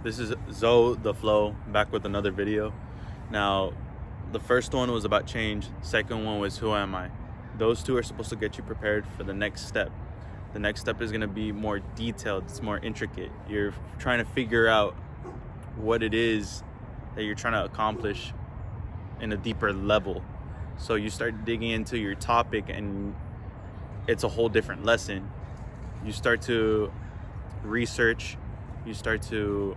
This is Zoe the Flow, back with another video. Now, the first one was about change. Second one was who am I? Those two are supposed to get you prepared for the next step. The next step is going to be more detailed. It's more intricate. You're trying to figure out what it is that you're trying to accomplish in a deeper level. So you start digging into your topic and it's a whole different lesson. You start to research, you start to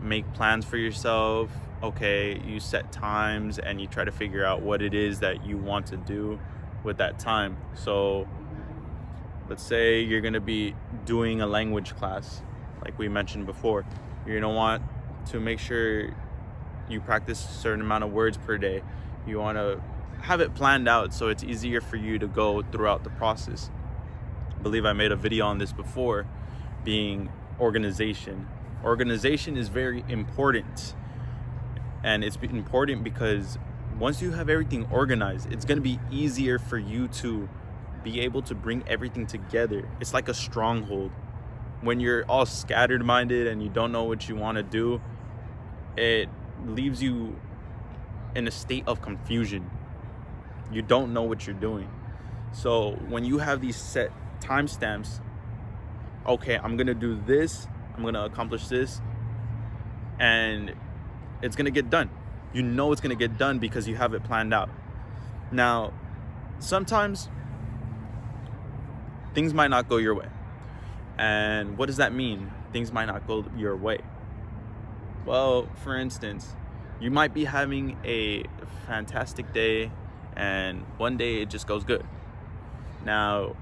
make plans for yourself. Okay, you set times and you try to figure out what it is that you want to do with that time. So let's say you're going to be doing a language class, like we mentioned before. You're going to want to make sure you practice a certain amount of words per day. You want to have it planned out so it's easier for you to go throughout the process. I believe I made a video on this before, being organization. Organization is very important, and it's important because once you have everything organized, it's going to be easier for you to be able to bring everything together. It's like a stronghold. When you're all scattered minded and you don't know what you want to do, it leaves you in a state of confusion. You don't know what you're doing. So when you have these set timestamps, okay, I'm gonna do this, I'm gonna accomplish this, and it's gonna get done. You know it's gonna get done because you have it planned out. Now, sometimes things might not go your way. And what does that mean? Things might not go your way. Well, for instance, you might be having a fantastic day and one day it just goes good. Now,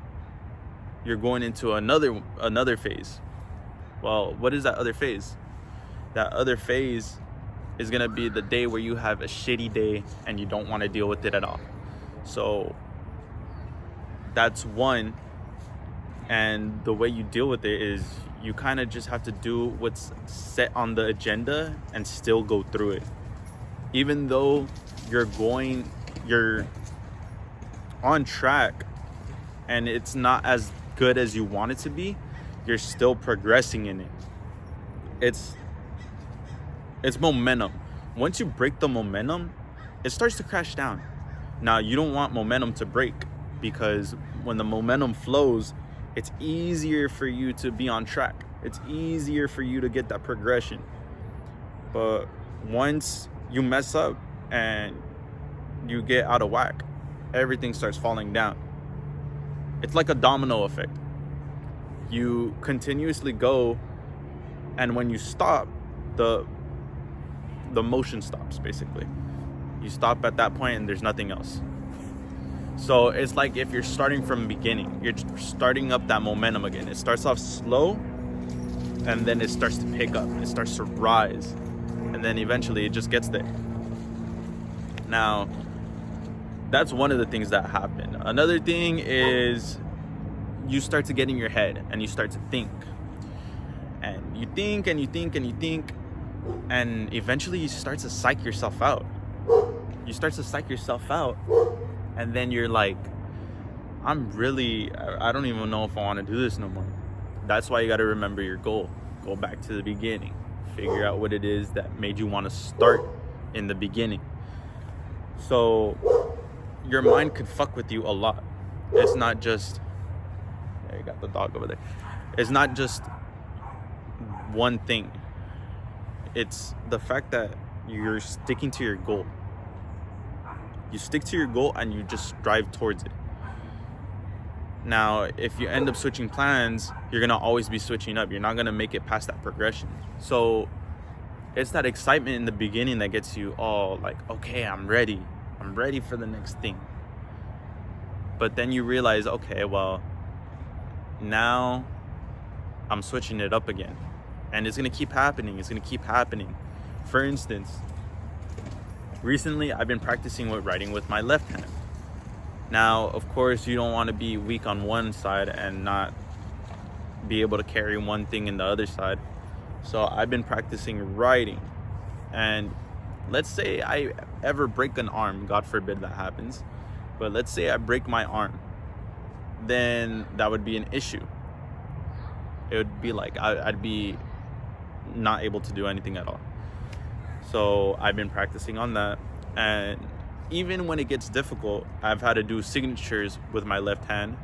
you're going into another phase. Well, what is that other phase? That other phase is gonna be the day where you have a shitty day and you don't want to deal with it at all. So that's one. And the way you deal with it is you kind of just have to do what's set on the agenda and still go through it. Even though you're on track and it's not as good as you want it to be, you're still progressing in it. It's momentum. Once you break the momentum, it starts to crash down. Now, you don't want momentum to break, because when the momentum flows, it's easier for you to be on track. It's easier for you to get that progression. But once you mess up and you get out of whack, everything starts falling down. It's like a domino effect. You continuously go, and when you stop, the motion stops, basically. You stop at that point and there's nothing else. So it's like if you're starting from the beginning, you're starting up that momentum again. It starts off slow and then it starts to pick up. It starts to rise. And then eventually it just gets there. Now, that's one of the things that happen. Another thing is you start to get in your head and you start to think. And you think and you think and you think. And eventually you start to psych yourself out. You start to psych yourself out. And then you're like, I don't even know if I want to do this no more. That's why you got to remember your goal. Go back to the beginning. Figure out what it is that made you want to start in the beginning. So your mind could fuck with you a lot. It's not just, you got the dog over there. It's not just one thing. It's the fact that you're sticking to your goal. You stick to your goal and you just strive towards it. Now, if you end up switching plans, you're going to always be switching up. You're not going to make it past that progression. So it's that excitement in the beginning that gets you all like, okay, I'm ready. I'm ready for the next thing. But then you realize, okay, well, now I'm switching it up again. And it's going to keep happening. It's going to keep happening. For instance, recently, I've been practicing with writing with my left hand. Now, of course, you don't want to be weak on one side and not be able to carry one thing in the other side. So I've been practicing writing. And let's say I ever break an arm, God forbid that happens. But let's say I break my arm. Then that would be an issue. It would be like I'd be not able to do anything at all. So I've been practicing on that, and even when it gets difficult, I've had to do signatures with my left hand,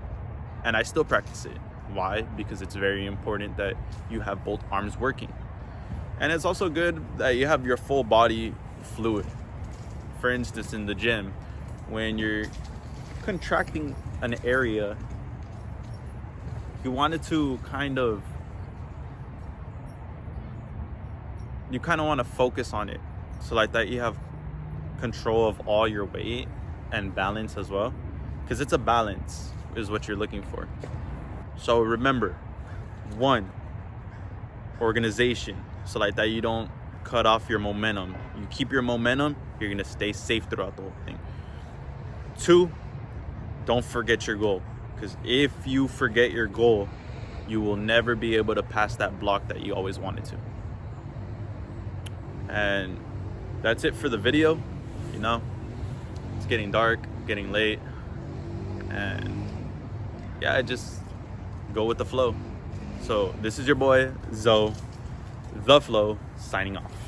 and I still practice it. Why? Because it's very important that you have both arms working. And it's also good that you have your full body fluid. For instance, in the gym, when you're contracting an area, you want to want to focus on it. So like that you have control of all your weight and balance as well. Because it's a balance is what you're looking for. So remember, 1, organization. So like that you don't cut off your momentum. You keep your momentum, you're gonna stay safe throughout the whole thing. 2, don't forget your goal. Because if you forget your goal, you will never be able to pass that block that you always wanted to. And that's it for the video. You know, it's getting dark, getting late, and yeah, just go with the flow. So this is your boy Zoe, The Flow, signing off.